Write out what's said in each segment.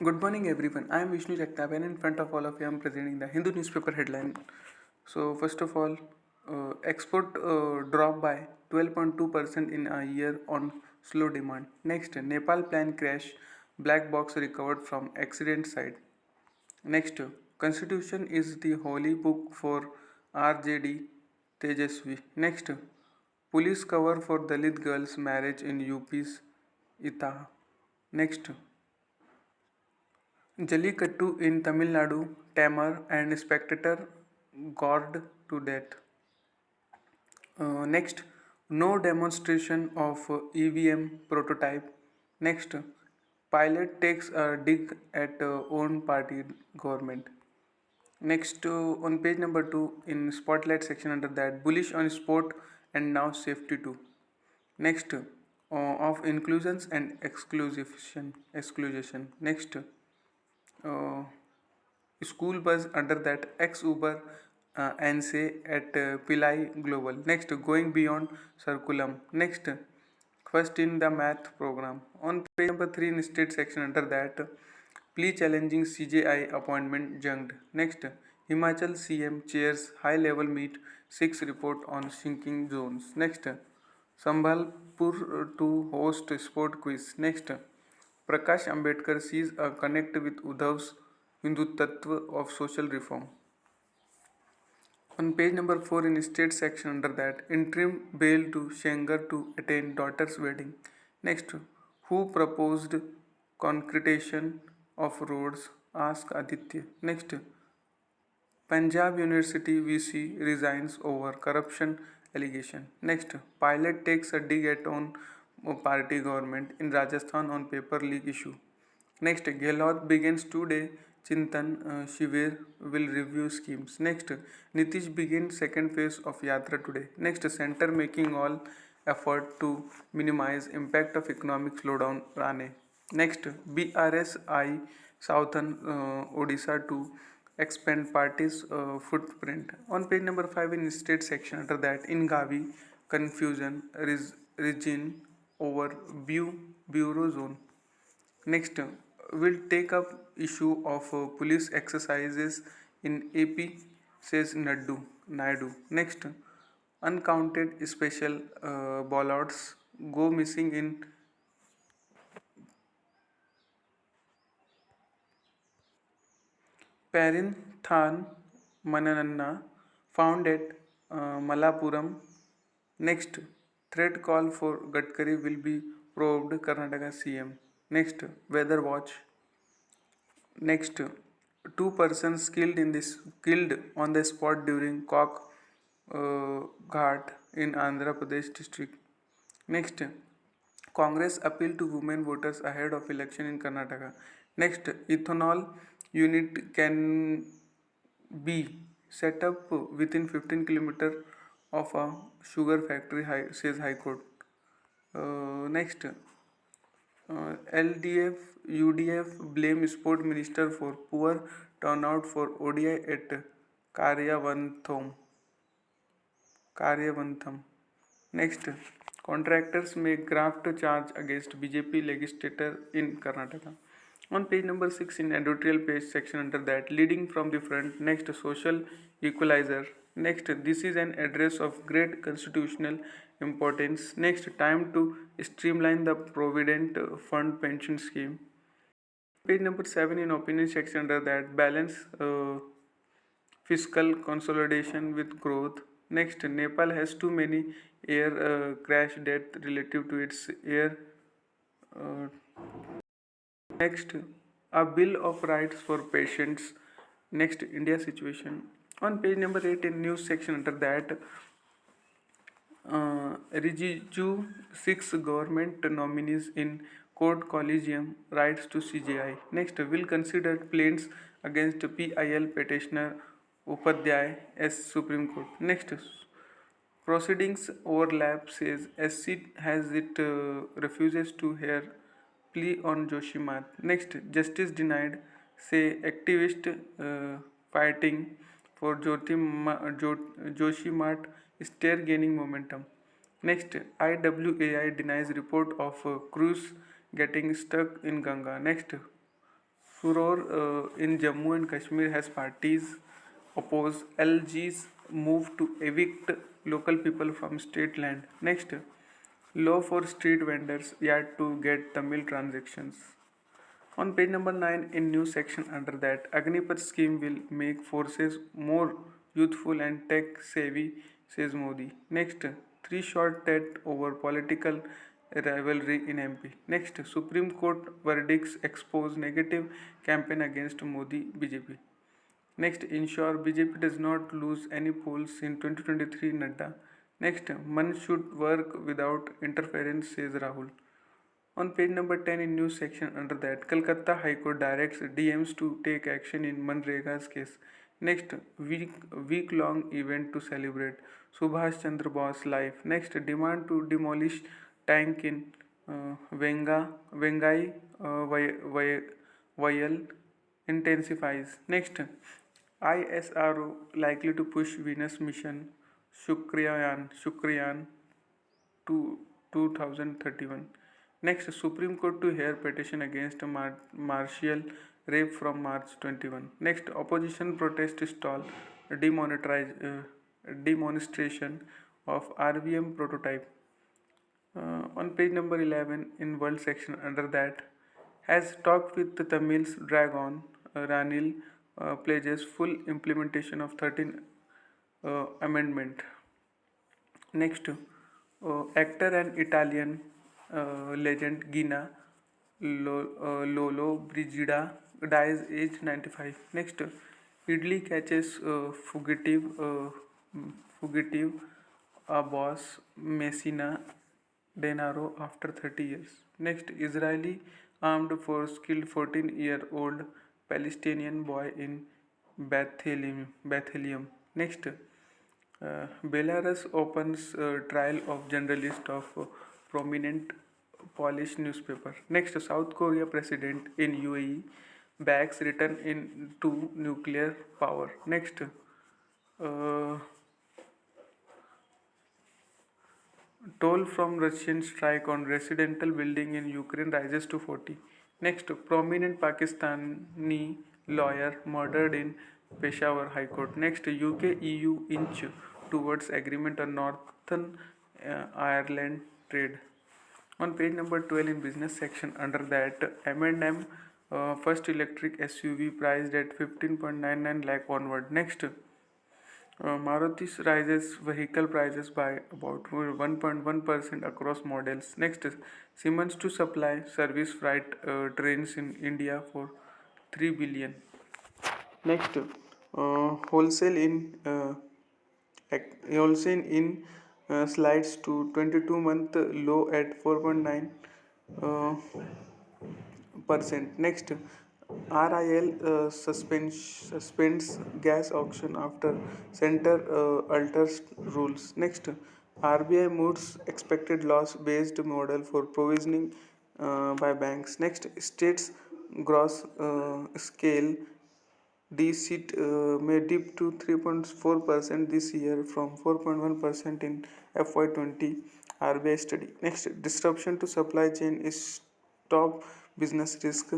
Good morning, everyone. I am Vishnu Jagtap, and in front of all of you, I am presenting the Hindu newspaper headline. So, first of all, export dropped by 12.2% in a year on slow demand. Next, Nepal plane crash, black box recovered from accident site. Next, Constitution is the holy book for RJD Tejasvi. Next, police cover for Dalit girls' marriage in UP's Itaha. Next, Jallikattu in Tamil Nadu, tamer and spectator gored to death. Next, no demonstration of EVM prototype. Next, pilot takes a dig at own party government. Next, on page number 2, in spotlight section under that, bullish on sport and now safety too. Next, of inclusions and exclusion. Next, uh, school bus under that ex Uber and say at Pillai Global. Next, going beyond curriculum. Next, first in the math program. On page number 3 in state section under that, plea challenging CJI appointment junked. Next, Himachal CM chairs high level meet 6 report on sinking zones. Next, Sambhalpur to host sport quiz. Next, Prakash Ambedkar sees a connect with Uddhav's Hindutva of social reform. On page number 4 in state section under that, interim bail to Shengar to attend daughter's wedding. Next, who proposed concretation of roads? Ask Aditya. Next, Punjab University VC resigns over corruption allegation. Next, pilot takes a dig at on party government in Rajasthan on paper leak issue. Next, Gehlot begins today. Chintan Shivir will review schemes. Next, Nitish begins second phase of Yatra today. Next, center making all effort to minimize impact of economic slowdown. Rane. Next, BRSI Southern Odisha to expand party's footprint. On page number 5 in state section under that, in Gavi, confusion region over bureau zone. Next, we'll take up issue of police exercises in AP, says Naidu. Next, uncounted special ballots go missing in Parinthan Manananna, found at Malapuram. Next, threat call for Gadkari will be probed, Karnataka CM. Next, weather watch. Next, two persons killed on the spot during Cock Ghat in Andhra Pradesh district. Next, Congress appeal to women voters ahead of election in Karnataka. Next, ethanol unit can be set up within 15 km of a sugar factory, says High Court. Next, LDF UDF blame sport minister for poor turnout for ODI at Karyavantham. Next, contractors may graft charge against BJP legislator in Karnataka. On page number 6 in editorial page section under that, leading from the front. Next, social equalizer. Next, this is an address of great constitutional importance. Next, time to streamline the provident fund pension scheme. Page number 7 in opinion section under that, balance fiscal consolidation with growth. Next, Nepal has too many air crash death relative to its air. Next, a bill of rights for patients. Next, India situation. On page number 8 in news section under that, Rijiju 6 government nominees in court collegium writes to CJI. Next, will consider plaints against PIL petitioner Upadhyay as Supreme Court. Next, proceedings overlap, says SC has it refuses to hear plea on Joshimat. Next, justice denied, say activist fighting for Joshimat stare gaining momentum. Next, IWAI denies report of cruise getting stuck in Ganga. Next, Furor in Jammu and Kashmir has parties oppose LG's move to evict local people from state land. Next, law for street vendors yet to get Tamil transactions. On page number 9 in news section under that, Agnipath scheme will make forces more youthful and tech savvy, says Modi. Next, three short tet over political rivalry in MP. Next, Supreme Court verdicts expose negative campaign against Modi BJP. Next, ensure BJP does not lose any polls in 2023 Nadda. Next, Man should work without interference, says Rahul. On page number 10 in news section under that, Calcutta High Court directs DMs to take action in Manrega's case. Next, week long event to celebrate Subhash Chandra Bose life. Next, demand to demolish tank in Vengai Vayal intensifies. Next, ISRO likely to push Venus mission Shukryan to 2031. Next, Supreme Court to hear petition against martial rape from March 21. Next, opposition protest stall demonstration of RVM prototype. On page number 11 in world section under that, has talked with the Tamils dragon Ranil pledges full implementation of 13 amendment. Next, actor and Italian legend Gina Lolo Brigida dies aged 95. Next, Italy catches fugitive boss Messina Denaro after 30 years. Next, Israeli armed force killed 14-year-old Palestinian boy in Bethlehem. Next, Belarus opens trial of journalist of prominent Polish newspaper. Next, South Korea president in UAE backs return into nuclear power. Next, toll from Russian strike on residential building in Ukraine rises to 40. Next, prominent Pakistani lawyer murdered in Peshawar High Court. Next, UK EU inch towards agreement on Northern Ireland trade. On page number 12 in business section under that, M&M first electric SUV priced at 15.99 lakh onward. Next, Maruti rises vehicle prices by about 1.1% across models. Next, Siemens to supply service freight trains in India for 3 billion. Next, wholesale in slides to 22-month low at 4.9 uh, percent. Next, RIL suspends gas auction after center alters rules. Next, RBI moves expected loss based model for provisioning by banks. Next, states gross scale deficit may dip to 3.4% this year from 4.1% in FY20 RBI study. Next, disruption to supply chain is top business risk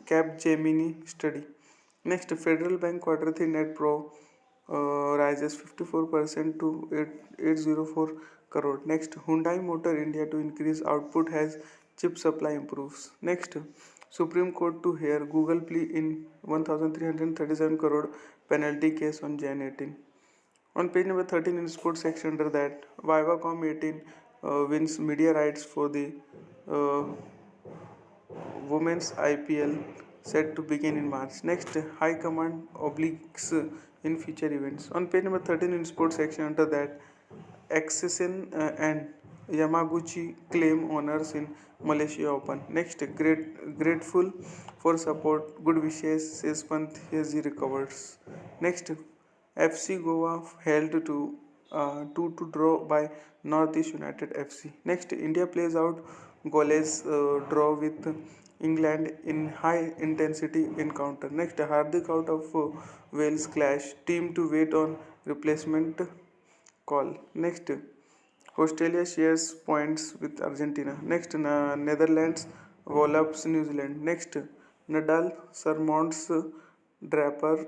Capgemini study. Next, Federal Bank quarter 3 net pro rises 54% to 804 crore. Next, Hyundai Motor India to increase output as chip supply improves. Next, Supreme Court to hear Google plea in 1337 crore penalty case on Jan 18. On page number 13 in sports section under that, Viacom 18 wins media rights for the uh, women's IPL set to begin in March. Next, High Command obliques in future events. On page number 13 in sports section under that, Axisen and Yamaguchi claim honors in Malaysia Open. Next, grateful for support, good wishes, says Pant as he recovers. Next, FC Goa held to 2 to draw by Northeast United FC. Next, India plays out goalless draw with England in high intensity encounter. Next, Hardik out of Wales clash, team to wait on replacement call. Next, Australia shares points with Argentina. Next, Netherlands Wallops, New Zealand. Next, Nadal surmounts Draper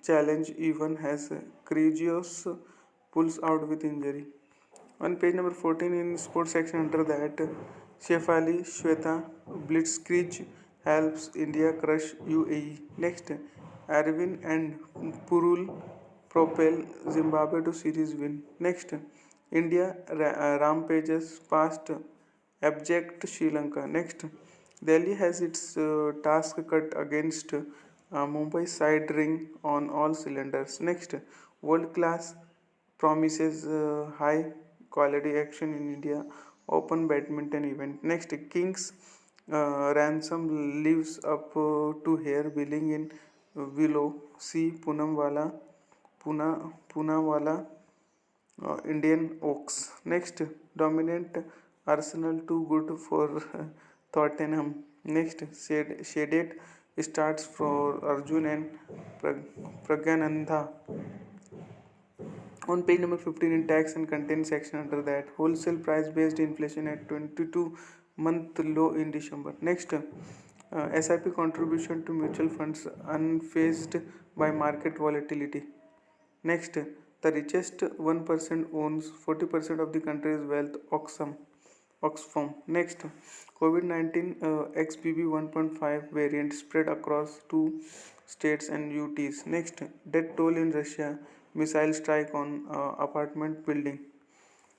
challenge even as Kyrgios pulls out with injury. On page number 14 in sports section under that, Shefali Shweta Blitzkrieg helps India crush UAE. Next, Arvin and Purul propel Zimbabwe to series win. Next, India rampages past abject Sri Lanka. Next, Delhi has its task cut against Mumbai side ring on all cylinders. Next, world class promises high quality action in India Open badminton event. Next, Kings ransom lives up to hair billing in Willow. C. Poonawalla Indian Oaks. Next, dominant Arsenal too good for Tottenham. Next, shaded starts for Arjun and Pragananda. On page number 15 in tax and content section under that, wholesale price based inflation at 22-month low in December. Next, SIP contribution to mutual funds unfazed by market volatility. Next, the richest 1% owns 40% of the country's wealth. Oxfam. Next, COVID-19 XBB 1.5 variant spread across 2 states and UTs. Next, death toll in Russia, missile strike on apartment building.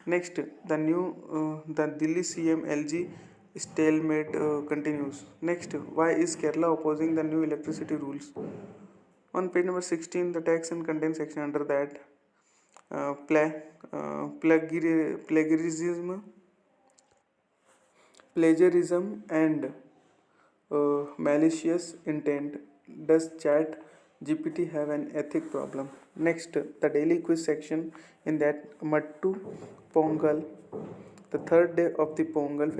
Next, the Delhi CM LG stalemate continues. Next, why is Kerala opposing the new electricity rules? On page number 16, the tax and content section under that, plagiarism and malicious intent. Does chat GPT have an ethic problem? Next, the daily quiz section in that Mattu Pongal, the third day of the Pongal